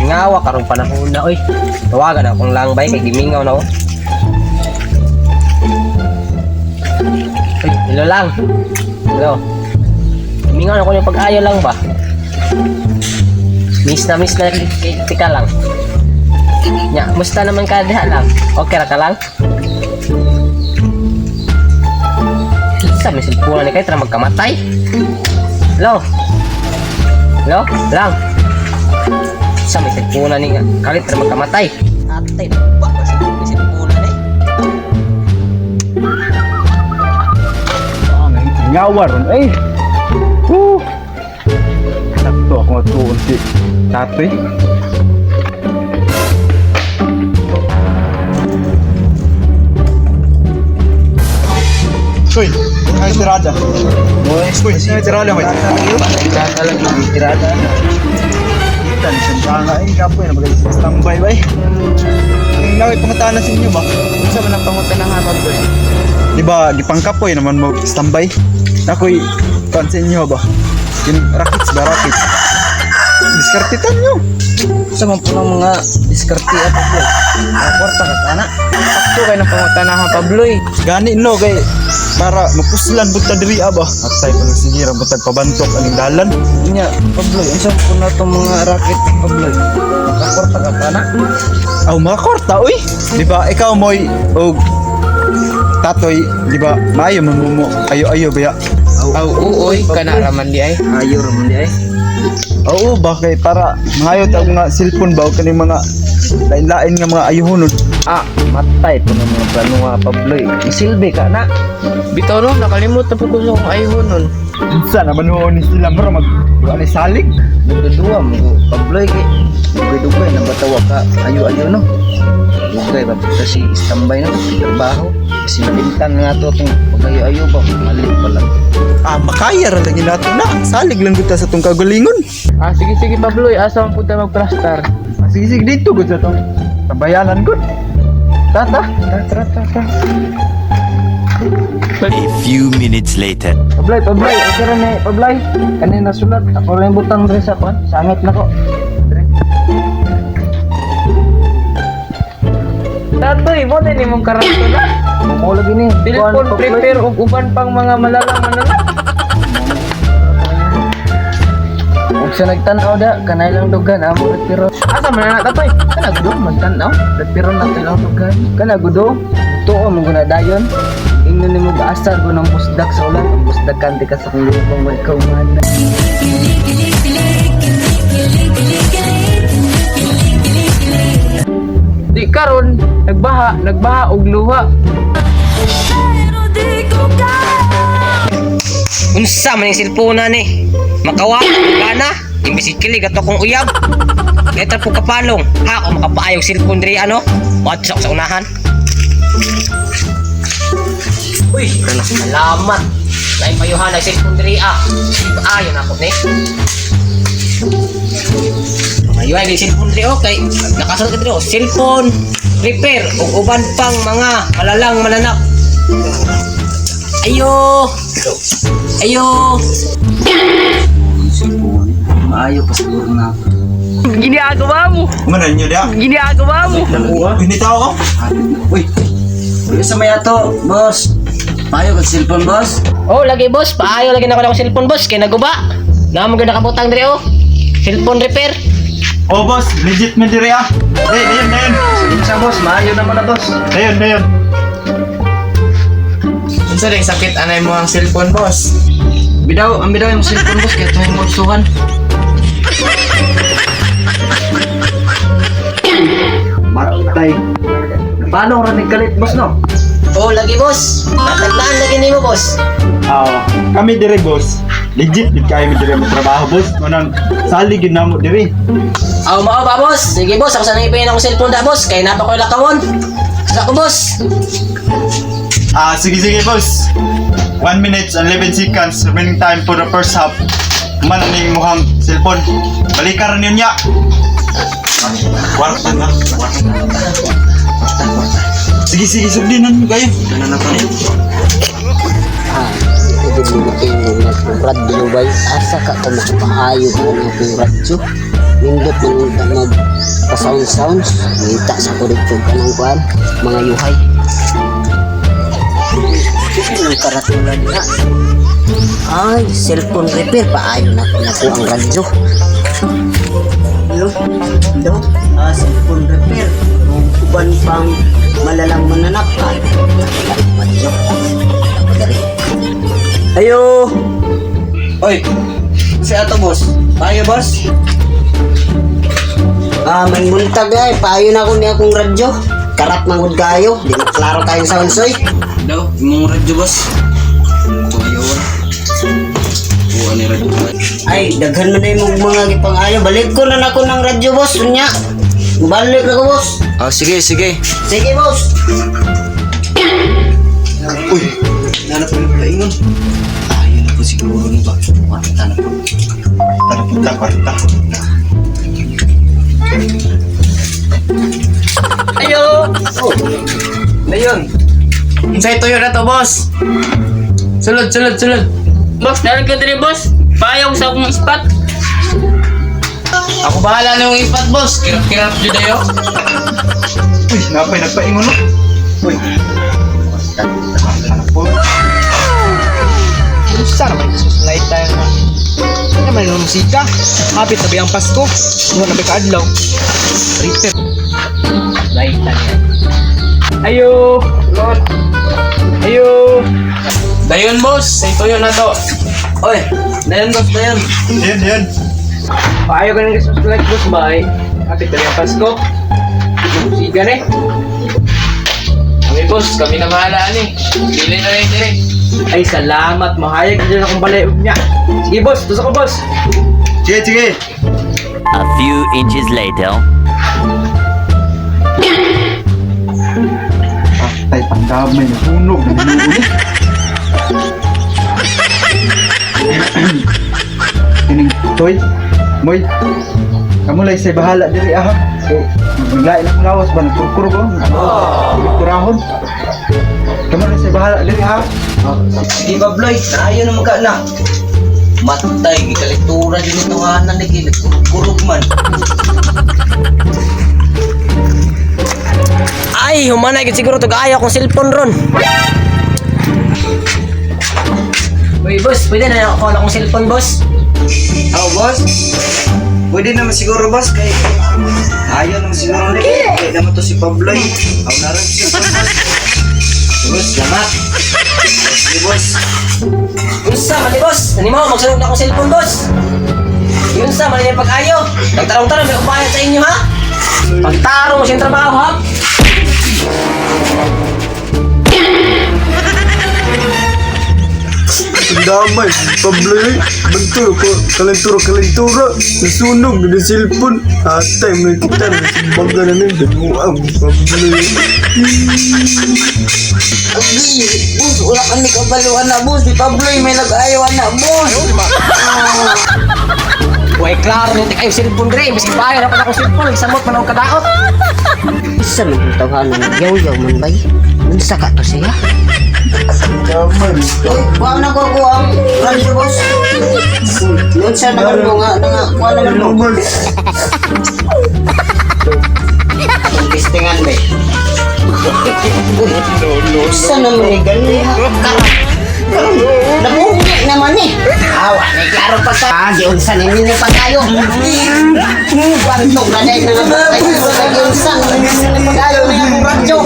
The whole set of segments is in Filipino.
singawa karong panahon na oy. Tawagan akong langbay kay gimingaw na oh. Ay, hello lang. Hello. Gimingaw na ko yung pag-ayo lang ba? Miss na tika lang. Nya, musta naman ka diha lang? Okay ra ka lang? Sa may cellphone ni kay tra magkamatay. Hello. Hello? Lang. Sa may cellphone ni nga kalit tra magkamatay. Atay ba sa may cellphone ni? Ngawar eh. Sakto ako tuon si tatay. Uy, ay tirada. Uy, ay tirada mo. Tirada lang, tirada. Kita ni siyang ay kapoy na mag-standby bay. Ang laway pangutanan sa inyo ba? Unsa man ang pangutana nga ba? Di ba gipangkapoy naman mo standby? Ako'y kan sa inyo ba? Yung rackets ba rackets? Diskartitan nyo. Sa man po ng mga diskarte at po. Kwarta ka kana. Sakto kay ng pangutana ha Pabloy. Gani no kay para mapuslan butad diri ba? Atay pa ng sigira butad pabantok aning dalan. Nya Pabloy, unsa po na tong mga racket Pabloy? Kwarta ka kana. Aw mga korta uy. Di ba ikaw moy og tatoy, di ba? Maayo man mo ayo ba? Aw uoy kana raman di ay. Ayo raman di ay. Oo ba kay para mangayo tag mga cellphone ba o kaning mga lain-lain nga mga ayuhon. Ah, matay po ng mga plano nga Pabloy. Isilbi ka na. Bitaw no, nakalimutan po ko sa kong ayun nun. Unsa naman ho ni sila bro mag ani salig? Nagdudua mo Pabloy kay dugay-dugay na batawa ka ayo-ayo no. Dugay ba kasi standby na trabaho. Kasi nabintan nga to itong pag-ayo-ayo ba mali pa lang. Ah, makaya ra lang nato na. Salig lang kita sa tong kagalingon. Ah sige Pabloy, asa man punta mag-plaster? Ah, sige dito gud sa tong tabayanan gud. Tata. A few minutes later. Pabloy, okay rin eh, Pabloy. Kanina sulat, ako rin butang rin sa kwan. Sangit na ko. Tatoy, mo din mong karakter na. Mo lagi ni. Telepon prepare ug uban pang mga malalaman na. Ug sa nagtan-aw da, kanay lang dugan amo retiro. Asa man na tatoy? Kana gudo magtan-aw. Retiro na tayo lang dugan. Kana gudo. Tuo mo guna dayon. Ingnon nimo gaasar ko ng busdak sa ulan. Ang busdak kanti ka sa kung lubong wal kauman. Di karon nagbaha og luha. Unsa man yung cellphone ni? Makawa kana imbis kilig ato kong uyab. Letter po kapalong. Ha ako makapaayog cellphone diri ano? Watch sa unahan. Uy, salamat. Lain payuhan ang cellphone diri ah. Ayon ako ni. Ayo ay cellphone diri okay. Nakasulod ka diri cellphone repair ug uban pang mga malalang mananap. Ayo. Maayo pa siguro na. Ginagawa mo. Manan nyo dia. Ginagawa mo. Hindi tao ko. Uy, sa may ato, boss. Maayo ka cellphone, boss. Oh, lagi boss, paayo lagi na ko ng cellphone boss kay naguba. Namo gyud nakabutang diri oh. Cellphone repair. Oh boss, legit man diri ah. Dayon. Sige sa boss, maayo naman na, boss. Dayon. Unsa ding sakit anay mo ang cellphone, boss? Bidaw yung cellphone, boss, kaya tuwing magsuhan. Matay. Paano rin nagkalit, boss, no? Oh, lagi boss. Nataglaan lagi nimo boss. Kami diri boss. Legit gid kay mi diri mo trabaho boss. Manang salig gid namo diri. Aw mao ba boss? Sige boss, ako sa nang ipayin akong cellphone da boss kay napa ko lakawon. Sa ko boss. Sige boss. 1 minute and 11 seconds remaining time for the first half. Maning muhang cellphone. Balikaran yun niya. Kwarta na. Sige, sublinan mo kayo. Jadi mo kayo nagpurad dilo bay. Asa ka ko makapaayo ko ng radyo. nindot nang mag pa-sound-sounds. Ngita sa kurikog ka ng kuhan, mga yuhay. Ang karatula niya. Ay, cellphone repair. Paayo na ko ang radyo. Hello? Hello? Cellphone repair. Kung uban pang malalang mananap. Radyo. Ayo! Oy! Si ato, boss. Payo, boss? May muntag ay. Payo na ko niya akong radyo. Karat mangod kayo. Di na klaro kayong sound, soy. Daw, imong radyo boss. Kuyawan. Buwan ni radyo. Ay, daghan mo na yung mga gipang-ayo. Balik ko na nako ng radyo, boss. Unya. Balik na ko, boss. Sige, sige. Sige, boss. Uy, nanap ko na ingon. Ayun na po siguro ni ba. Kwarta na po. Kwarta. Ayo! Oh, ayun. Unsay tuyo na to, boss? Sulod. Boss, nalag ka din boss. Payong sa akong spot. Ako bahala na yung ipat, boss. Kirap-kirap dyan tayo. Uy, napay nagpaingon no. Uy. Sana may light tayo na. Ano naman yung musika? Kapit na biyang Pasko. Ano na kaadlaw? Repair. Light tayo. Ayo! Lord! Ayo! Dayon, boss. Say tuyo na to. Oy, dayan, boss, dayan. Yan. Paayo ka ng Christmas light, boss, bye. Kapit na biyang Pasko. Musika na eh. Kami, boss. Kami na bahala ni. Pili na rin direct. Ay, salamat. Mahayag na dyan akong balayog niya. Sige, boss. Tusa ko, boss. Sige. A few inches later. Tay pandamay na sunog. Kining toy. Moy. Kamu lay say bahala diri aha. Bigla ilang lawas ba nagkurkur ko? Kurahon. Kamu lay say bahala diri ha. Sige, Babloy. Tayo na magkana. Matay, gikalektura din ito nga na kurog man. Ay, humanay gid siguro to kaayo akong cellphone ron. Uy, boss, pwede na ako akong cellphone, boss. Boss. Pwede naman siguro boss kay ayaw naman siguro ni kay naman to si Pabloy. Aw na rin siya. Boss, lamat. Sige boss. Unsa mali, boss? Nani mo magsunog na akong cellphone, boss. Yun sa mali yung pag-ayo. Nagtarong-tarong may upayat sa inyo, ha? Pagtarong mo siyang trabaho, ha? Damay, Pabloy, bantu ko, kalentura, nasunog na cellphone, atay may kita na simbaga na nang damuang Pabloy. Agi, boss, wala kami kabaluan na, boss. Di Pabloy, may nag-ayawan na, boss. Uy, klaro nito kayo cellphone rin. Biski bayo na pa akong cellphone. Isamot man akong kadaot. Isa mo yung tawanan ng yaw-yaw man bay. Unsa ka to siya? Damay, Kuha na ko ang radyo, boss. Yun siya naman mo nga. Kuha naman mo. Testingan, bay. Isa naman eh, ganun. Napungi naman eh. Awa, may klaro pa sa giunsan ninyo pa tayo. Bantog na dahil na naman tayo sa giunsan. Ninyo pa tayo na yung radyo.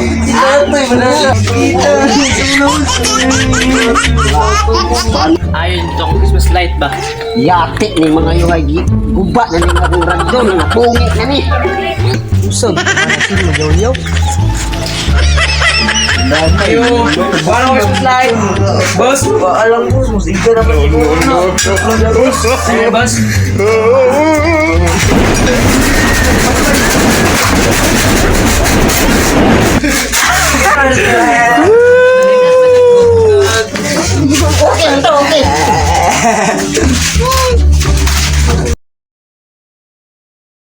Ayun, ito ang Christmas light ba? Yati ni mga yuhay. Guba na ni akong radyo. Napungi na ni. Usog. Sino magaw-yaw? Ayo. Parang Christmas light. Boss. Alam mo, musika na ba siguro na? Ayo, boss.